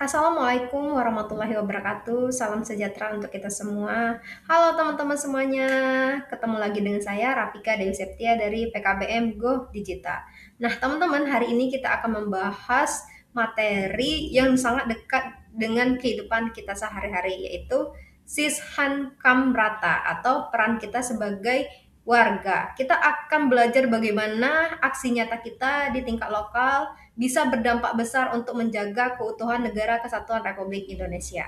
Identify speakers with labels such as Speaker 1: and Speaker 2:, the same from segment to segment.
Speaker 1: Assalamualaikum warahmatullahi wabarakatuh. Salam sejahtera untuk kita semua. Halo teman-teman semuanya. Ketemu lagi dengan saya Rafika Dewi Septia dari PKBM Go Digital. Nah, teman-teman, hari ini kita akan membahas materi yang sangat dekat dengan kehidupan kita sehari-hari, yaitu Sishankamrata atau peran kita sebagai warga. Kita akan belajar bagaimana aksi nyata kita di tingkat lokal bisa berdampak besar untuk menjaga keutuhan Negara Kesatuan Republik Indonesia.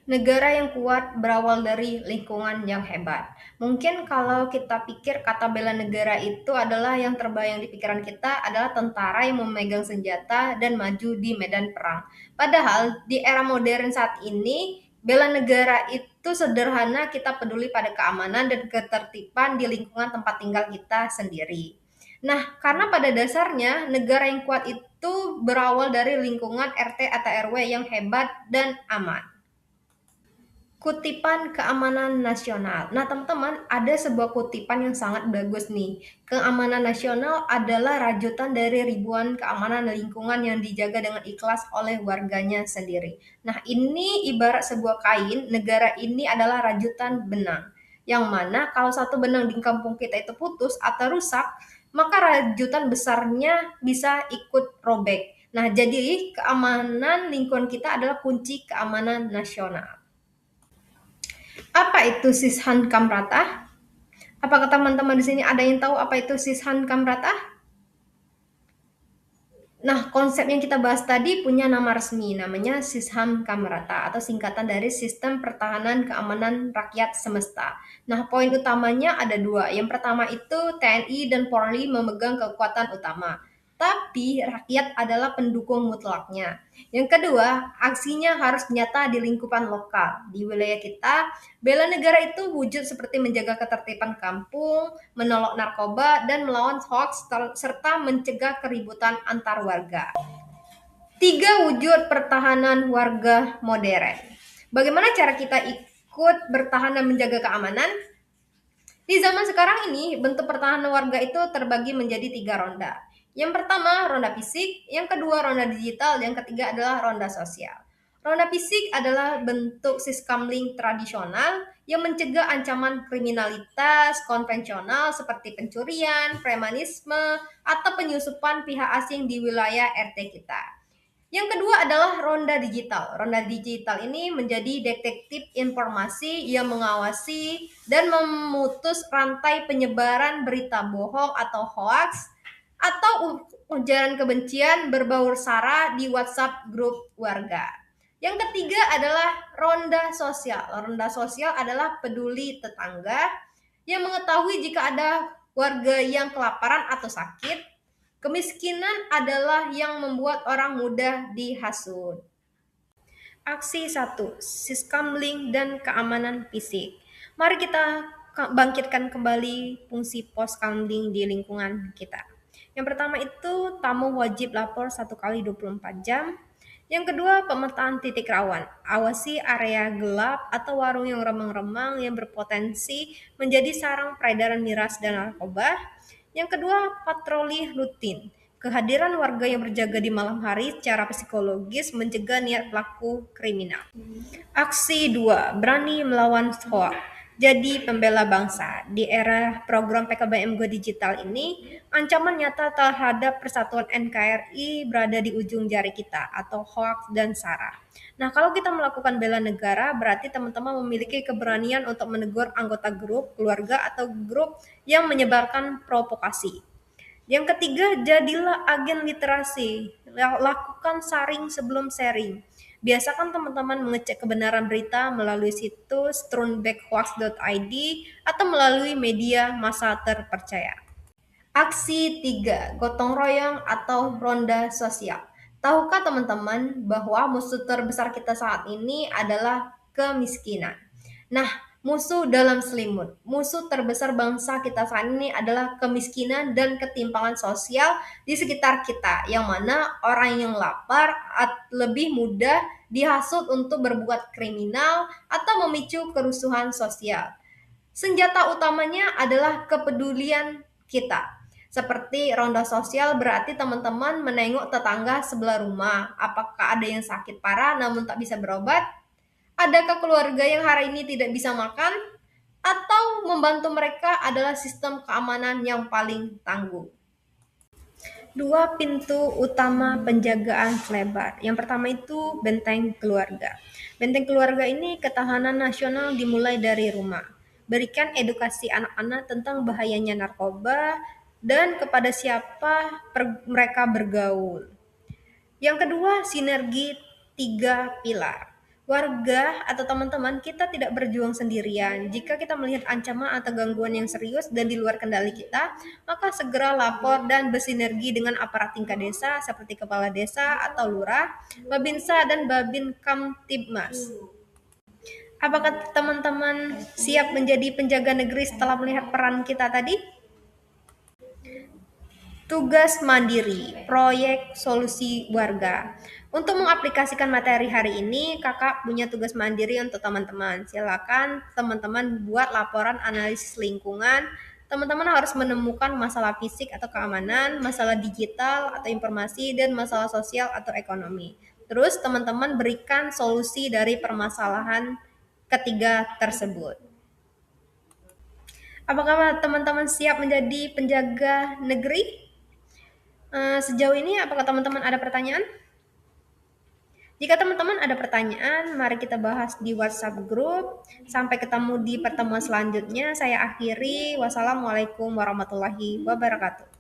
Speaker 1: Negara yang kuat berawal dari lingkungan yang hebat. Mungkin kalau kita pikir kata bela negara itu adalah yang terbayang di pikiran kita adalah tentara yang memegang senjata dan maju di medan perang. Padahal di era modern saat ini, bela negara itu sederhana, kita peduli pada keamanan dan ketertiban di lingkungan tempat tinggal kita sendiri. Nah, karena pada dasarnya negara yang kuat itu berawal dari lingkungan RT atau RW yang hebat dan aman. Kutipan keamanan nasional. Nah, teman-teman, ada sebuah kutipan yang sangat bagus nih. Keamanan nasional adalah rajutan dari ribuan keamanan lingkungan yang dijaga dengan ikhlas oleh warganya sendiri. Nah, ini ibarat sebuah kain, negara ini adalah rajutan benang. Yang mana kalau satu benang di kampung kita itu putus atau rusak, maka rajutan besarnya bisa ikut robek. Nah, jadi keamanan lingkungan kita adalah kunci keamanan nasional. Apa itu Sishan Kamrata? Apakah teman-teman di sini ada yang tahu apa itu Sishan Kamrata? Nah, konsep yang kita bahas tadi punya nama resmi, namanya Sisham Kamrata atau singkatan dari Sistem Pertahanan Keamanan Rakyat Semesta. Nah, poin utamanya ada dua. Yang pertama itu TNI dan Polri memegang kekuatan utama, tapi rakyat adalah pendukung mutlaknya. Yang kedua, aksinya harus nyata di lingkupan lokal. Di wilayah kita, bela negara itu wujud seperti menjaga ketertiban kampung, menolak narkoba, dan melawan hoax, serta mencegah keributan antar warga. Tiga wujud pertahanan warga modern. Bagaimana cara kita ikut bertahan dan menjaga keamanan? Di zaman sekarang ini, bentuk pertahanan warga itu terbagi menjadi 3 ronda. Yang pertama, ronda fisik, yang kedua, ronda digital, yang ketiga adalah ronda sosial. Ronda fisik adalah bentuk siskamling tradisional yang mencegah ancaman kriminalitas konvensional seperti pencurian, premanisme, atau penyusupan pihak asing di wilayah RT kita. Yang kedua adalah ronda digital. Ronda digital ini menjadi detektif informasi yang mengawasi dan memutus rantai penyebaran berita bohong atau hoax atau ujaran kebencian berbaur sara di WhatsApp grup warga. Yang ketiga adalah ronda sosial. Ronda sosial adalah peduli tetangga yang mengetahui jika ada warga yang kelaparan atau sakit. Kemiskinan adalah yang membuat orang mudah dihasut. Aksi 1, Siskamling dan keamanan fisik. Mari kita bangkitkan kembali fungsi pos kamling di lingkungan kita. Yang pertama itu tamu wajib lapor 1 kali 24 jam. Yang kedua, pemetaan titik rawan. Awasi area gelap atau warung yang remang-remang yang berpotensi menjadi sarang peredaran miras dan narkoba. Yang kedua, patroli rutin. Kehadiran warga yang berjaga di malam hari secara psikologis mencegah niat pelaku kriminal. Aksi 2, berani melawan hoax. Jadi pembela bangsa. Di era program PKBM Go Digital ini, ancaman nyata terhadap persatuan NKRI berada di ujung jari kita atau hoax dan sara. Nah, kalau kita melakukan bela negara, berarti teman-teman memiliki keberanian untuk menegur anggota grup, keluarga, atau grup yang menyebarkan provokasi. Yang ketiga, jadilah agen literasi. Lakukan saring sebelum sharing. Biasakan teman-teman mengecek kebenaran berita melalui situs trunbackhoax.id atau melalui media massa terpercaya. Aksi 3, gotong royong atau ronda sosial. Tahukah teman-teman bahwa musuh terbesar kita saat ini adalah kemiskinan? Nah, musuh dalam selimut. Musuh terbesar bangsa kita saat ini adalah kemiskinan dan ketimpangan sosial di sekitar kita, yang mana orang yang lapar lebih mudah dihasut untuk berbuat kriminal atau memicu kerusuhan sosial. Senjata utamanya adalah kepedulian kita. Seperti ronda sosial berarti teman-teman menengok tetangga sebelah rumah. Apakah ada yang sakit parah namun tak bisa berobat? Adakah keluarga yang hari ini tidak bisa makan? Atau membantu mereka adalah sistem keamanan yang paling tangguh? Dua pintu utama penjagaan selebar. Yang pertama itu benteng keluarga. Benteng keluarga ini ketahanan nasional dimulai dari rumah. Berikan edukasi anak-anak tentang bahayanya narkoba dan kepada siapa mereka bergaul. Yang kedua, sinergi tiga pilar. Warga atau teman-teman kita tidak berjuang sendirian. Jika kita melihat ancaman atau gangguan yang serius dan di luar kendali kita, maka segera lapor dan bersinergi dengan aparat tingkat desa seperti kepala desa atau lurah, babinsa dan babin kamtibmas. Apakah teman-teman siap menjadi penjaga negeri setelah melihat peran kita tadi? Tugas mandiri, proyek solusi warga. Untuk mengaplikasikan materi hari ini, kakak punya tugas mandiri untuk teman-teman. Silakan teman-teman buat laporan analisis lingkungan. Teman-teman harus menemukan masalah fisik atau keamanan, masalah digital atau informasi, dan masalah sosial atau ekonomi. Terus teman-teman berikan solusi dari permasalahan ketiga tersebut. Apakah teman-teman siap menjadi penjaga negeri? Sejauh ini apakah teman-teman ada pertanyaan? Jika teman-teman ada pertanyaan, mari kita bahas di WhatsApp group. Sampai ketemu di pertemuan selanjutnya. Saya akhiri. Wassalamualaikum warahmatullahi wabarakatuh.